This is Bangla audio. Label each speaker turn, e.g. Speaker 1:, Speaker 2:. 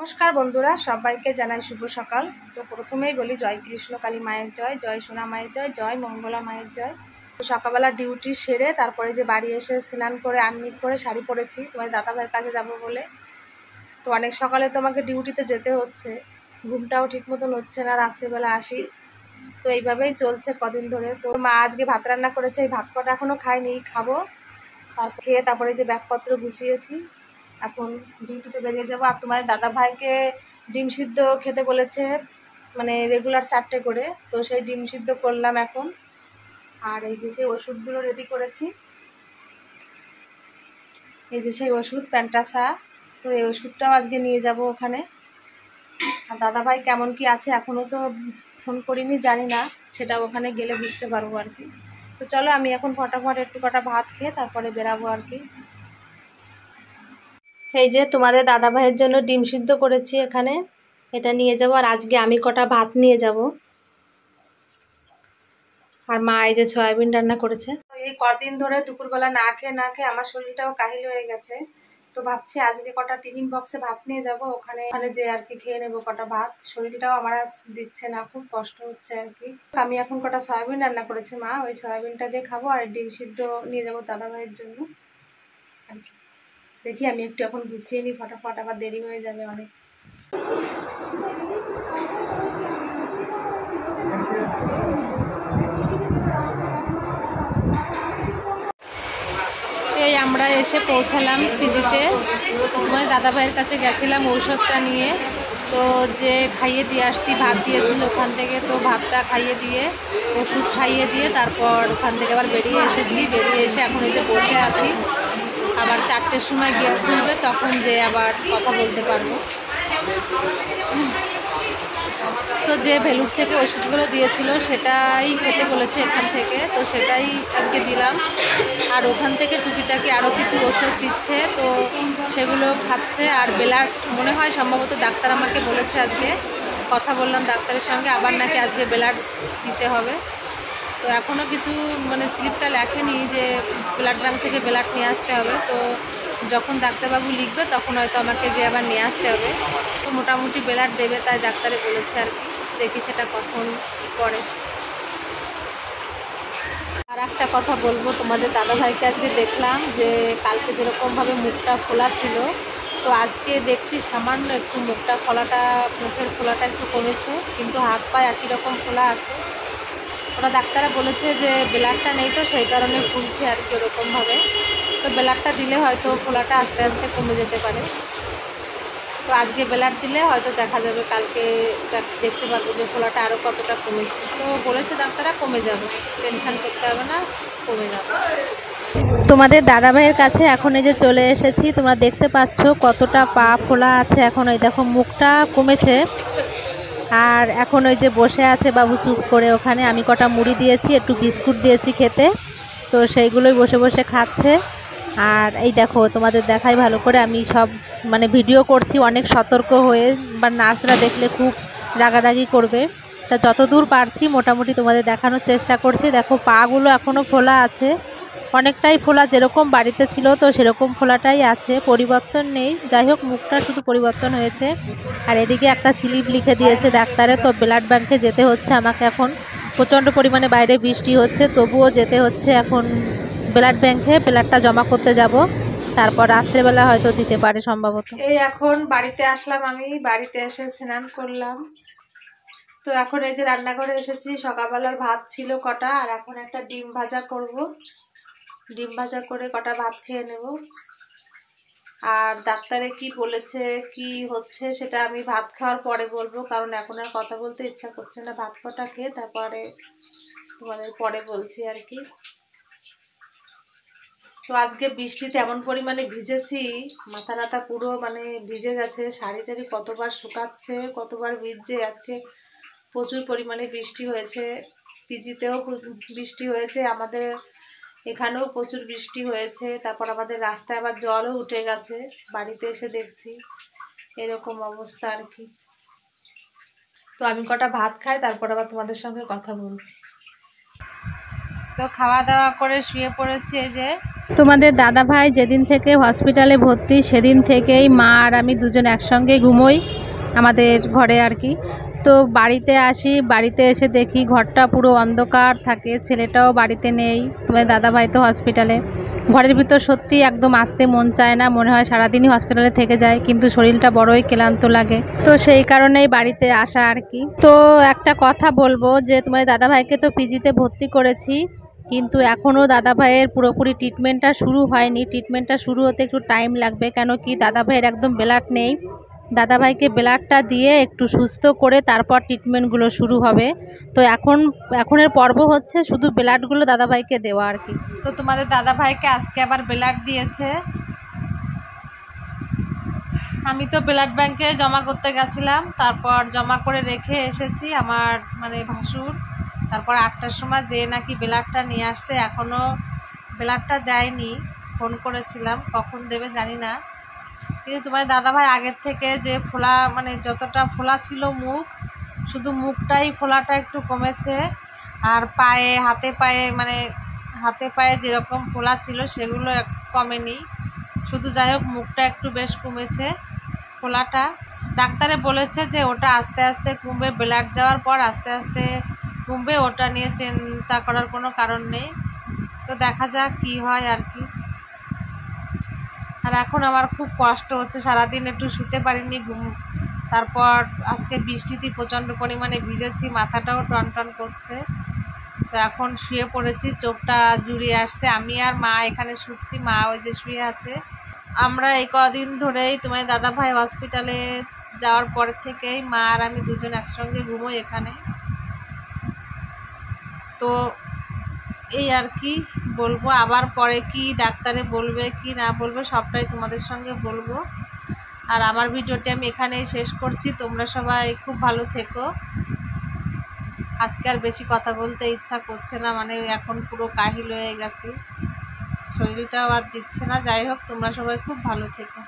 Speaker 1: নমস্কার বন্ধুরা, সবাইকে জানাই শুভ সকাল। তো প্রথমেই বলি জয় কৃষ্ণ কালী মায়ের জয়, জয় সোনা মায়ের জয়, জয় মঙ্গলা মায়ের জয়। তো সকালবেলা ডিউটি সেরে তারপরে যে বাড়ি এসে স্নান করে আনমিট করে শাড়ি পরেছি তোমার দাদাভাইয়ের কাছে যাব বলে। তো অনেক সকালে তো আমাকে ডিউটিতে যেতে হচ্ছে, ঘুমটাও ঠিক মতন হচ্ছে না, রাত্রিবেলা আসি। তো এইভাবেই চলছে কদিন ধরে। তো মা আজকে ভাত রান্না করেছে, এই ভাত কটা এখনও খাইনি, খাবো। তারপর খেয়ে তারপরে যে ব্যাগপত্র গুছিয়েছি, এখন ডিউটিতে বেরিয়ে যাবো। আর তোমার দাদাভাইকে ডিম সিদ্ধ খেতে বলেছে, মানে রেগুলার 4টে করে। তো সেই ডিম সিদ্ধ করলাম এখন। আর এই যে সেই ওষুধগুলো রেডি করেছি, এই যে সেই ওষুধ প্যান্টাসা। তো এই ওষুধটাও আজকে নিয়ে যাব ওখানে। আর দাদাভাই কেমন কি আছে এখনও তো ফোন করিনি, জানি না, সেটা ওখানে গেলে বুঝতে পারবো আর কি। তো চলো আমি এখন ফটাফট একটু কটা ভাত খেয়ে তারপরে বেরাবো আর কি। এই যে তোমাদের দাদাভাইয়ের জন্য ডিম সিদ্ধ করেছি এখানে, এটা নিয়ে যাব। আর আজকে আমি কটা ভাত নিয়ে যাব। আর মা এই যে সয়াবিন রান্না করেছে। এই কদিন ধরে দুপুরবেলা না খেয়ে আমার শরীরটাও কাহিল হয়ে গেছে। তো ভাবছি আজকে কটা টিফিন বক্সে ভাত নিয়ে যাব, ওখানে যে আর কি খেয়ে নেবো কটা ভাত। শরীরটাও আমার দিচ্ছে না, খুব কষ্ট হচ্ছে আর কি। আমি এখন কটা সয়াবিন রান্না করেছে মা, ওই সয়াবিনটা দিয়ে খাবো। আর ডিম সিদ্ধ নিয়ে যাবো দাদাভাইয়ের জন্য আর কি। দেখি আমি একটু এখন গুছিয়ে নিই ফটাফট, আবার দেরি হয়ে যাবে অনেক। এই আমরা এসে পৌঁছালাম পিজিতে। তোমার দাদাভাইয়ের কাছে গেছিলাম ঔষধটা নিয়ে, তো যে খাইয়ে দিয়ে আসছি, ভাত দিয়েছিল ওখান থেকে। তো ভাতটা খাইয়ে দিয়ে ওষুধ খাইয়ে দিয়ে তারপর ওখান থেকে আবার বেরিয়ে এসেছি। বেরিয়ে এসে এখন এই যে বসে আছি, আবার 4টের সময় গেট খুলবে, তখন যে আবার কথা বলতে পারবো। তো যে ভেলুর থেকে ওষুধগুলো দিয়েছিল সেটাই খেতে বলেছে এখান থেকে, তো সেটাই আজকে দিলাম। আর ওখান থেকে টুকিটাকি আরও কিছু ওষুধ দিচ্ছে, তো সেগুলো খাচ্ছে। আর বেলার মনে হয় সম্ভবত ডাক্তার আমাকে বলেছে, আজকে কথা বললাম ডাক্তারের সঙ্গে, আবার নাকি আজকে ব্লাড দিতে হবে। তো এখনও কিছু মানে স্লিপটা লেখেনি যে ব্লাড ব্যাঙ্ক থেকে ব্লাড নিয়ে আসতে হবে। তো যখন ডাক্তারবাবু লিখবে তখন হয়তো আমাকে যে আবার নিয়ে আসতে হবে। তো মোটামুটি ব্লাড দেবে, তাই ডাক্তারে বলেছে আর কি। দেখি সেটা কখন করে। আর একটা কথা বলবো, তোমাদের দাদাভাইকে আজকে দেখলাম যে কালকে যেরকমভাবে মুখটা খোলা ছিল, তো আজকে দেখছি সামান্য একটু মুখের ফোলাটা একটু কমেছে, কিন্তু হাত পায়ে একই রকম খোলা আছে। ওরা ডাক্তাররা বলেছে যে ব্লাডটা নেই, তো সেই কারণে ফুলছে আর কি ওরকমভাবে। তো ব্লাডটা দিলে হয়তো ফোলাটা আস্তে আস্তে কমে যেতে পারে। তো আজকে ব্লাড দিলে হয়তো দেখা যাবে, কালকে দেখতে পারবো যে ফোলাটা আরও কতটা কমেছে। তো বলেছে ডাক্তাররা কমে যাবে, টেনশন করতে হবে না, কমে যাবে। তোমাদের দাদাভাইয়ের কাছে এখন এই যে চলে এসেছি, তোমরা দেখতে পাচ্ছ কতটা পা ফোলা আছে এখন। ওই দেখো মুখটা কমেছে। আর এখন ওই যে বসে আছে বাবু চুপ করে ওখানে। আমি কটা মুড়ি দিয়েছি, একটু বিস্কুট দিয়েছি খেতে, তো সেইগুলোই বসে বসে খাচ্ছে। আর এই দেখো তোমাদের দেখাই ভালো করে, আমি সব মানে ভিডিও করছি অনেক সতর্ক হয়ে, বা নার্সরা দেখলে খুব রাগারাগি করবে। তা যতদূর পারছি মোটামুটি তোমাদের দেখানোর চেষ্টা করছি। দেখো পাগুলো এখনও ফোলা আছে, অনেকটাই ফোলা, যেরকম বাড়িতে ছিল তো সেরকম ফোলাটাই আছে, পরিবর্তন নেই। যাই হোক মুখটা শুধু পরিবর্তন হয়েছে। আর এদিকে একটা স্লিপ লিখে দিয়েছে ডাক্তারে, তো ব্লাড ব্যাঙ্কে যেতে হচ্ছে আমাকে এখন। প্রচণ্ড পরিমাণে বাইরে বৃষ্টি হচ্ছে, তবুও যেতে হচ্ছে এখন ব্লাড ব্যাঙ্কে, ব্লাডটা জমা করতে যাব। তারপর রাত্রেবেলা হয়তো দিতে পারে সম্ভবত। এই এখন বাড়িতে আসলাম, আমি বাড়িতে এসে স্নান করলাম। তো এখন এই যে রান্না করে এসেছি, সকালবেলার ভাত ছিল কটা, আর এখন একটা ডিম ভাজা করব। ডিম ভাজা করে কটা ভাত খেয়ে নেব। আর ডাক্তারে কি বলেছে কি হচ্ছে সেটা আমি ভাত খাওয়ার পরে বলবো, কারণ এখন আর কথা বলতে ইচ্ছা করছে না। ভাত কটা খেয়ে তারপরে তোমাদের পরে বলছি আর কি। তো আজকে বৃষ্টিতে এমন পরিমাণে ভিজেছি, মাথা নাথা পুরো মানে ভিজে গেছে, শাড়ি টাড়ি কতবার শুকাচ্ছে, কতবার ভিজছে। আজকে প্রচুর পরিমাণে বৃষ্টি হয়েছে, পিজিতেও বৃষ্টি হয়েছে, আমাদের এখানেও প্রচুর বৃষ্টি হয়েছে। তারপর আমাদের রাস্তায় আবার জলও উঠে গেছে, বাড়িতে এসে দেখছি এরকম অবস্থা আর কি। তো আমি কটা ভাত খাই, তারপর আবার তোমাদের সঙ্গে কথা বলছি। তো খাওয়া দাওয়া করে শুয়ে পড়েছি। এই যে তোমাদের দাদাভাই যেদিন থেকে হসপিটালে ভর্তি, সেদিন থেকেই মা আর আমি দুজন একসঙ্গে ঘুমোই। আমাদের ঘরে আর কি। তো বাড়িতে আসি, বাড়িতে এসে দেখি ঘরটা পুরো অন্ধকার থাকে, ছেলেটাও বাড়িতে নেই, তোমার দাদাভাই তো হসপিটালে। ঘরের ভিতর সত্যি একদম আসতে মন চায় না, মনে হয় সারাদিনই হসপিটালে থেকে যায়, কিন্তু শরীরটা বড়ই ক্লান্ত লাগে, তো সেই কারণেই বাড়িতে আসা আর কি। তো একটা কথা বলবো যে তোমার দাদাভাইকে তো পিজিতে ভর্তি করেছি, কিন্তু এখনও দাদাভাইয়ের পুরোপুরি ট্রিটমেন্টটা শুরু হয়নি। ট্রিটমেন্টটা শুরু হতে একটু টাইম লাগবে, কেন কি দাদাভাইয়ের একদম ব্লাড নেই। দাদাভাইকে ব্লাডটা দিয়ে একটু সুস্থ করে তারপর ট্রিটমেন্টগুলো শুরু হবে। তো এখনের পর্ব হচ্ছে শুধু ব্লাডগুলো দাদাভাইকে দেওয়া আর কি। তো তোমাদের দাদাভাইকে আজকে আবার ব্লাড দিয়েছে। আমি তো ব্লাড ব্যাংকে জমা করতে গেছিলাম, তারপর জমা করে রেখে এসেছি আমার মানে ভাসুর। তারপর 8টার সময় যে নাকি ব্লাডটা নিয়ে আসছে, এখনও ব্লাডটা দেয়নি। ফোন করেছিলাম, কখন দেবে জানি না। কিন্তু তোমার দাদাভাই আগের থেকে যে ফোলা, মানে যতটা ফোলা ছিল মুখ, শুধু মুখটাই ফোলাটা একটু কমেছে। আর পায়ে, হাতে পায়ে যেরকম ফোলা ছিল সেগুলো কমেনি, শুধু যাই হোক মুখটা একটু বেশ কমেছে ফোলাটা। ডাক্তারে বলেছে যে ওটা আস্তে আস্তে কমবে, ব্লাড যাওয়ার পর আস্তে আস্তে কমবে, ওটা নিয়ে চিন্তা করার কোনো কারণ নেই। তো দেখা যাক কি হয় আর কি। আর এখন আমার খুব কষ্ট হচ্ছে, সারাদিন একটু শুতে পারিনি, তারপর আজকে বৃষ্টিতে প্রচণ্ড পরিমাণে ভিজেছি, মাথাটাও টনটন করছে। তো এখন শুয়ে পড়েছি, চোখটা জুড়িয়ে আসছে। আমি আর মা এখানে শুচ্ছি, মা ওই যে শুয়ে আছে। আমরা এই কদিন ধরেই তোমার দাদাভাই হসপিটালে যাওয়ার পর থেকেই মা আর আমি দুজন একসঙ্গে ঘুমোই এখানে। তো এই আর কি বলবো, আবার পরে কি ডাক্তারে বলবে কি না বলবে সবটাই তোমাদের সঙ্গে বলবো। আর আমার ভিডিওটি আমি এখানেই শেষ করছি। তোমরা সবাই খুব ভালো থেকো। আজকে আর বেশি কথা বলতে ইচ্ছা করছে না, মানে এখন পুরো কাহিল হয়ে গেছে, শরীরটাও আর দিচ্ছে না। যাই হোক, তোমরা সবাই খুব ভালো থেকো।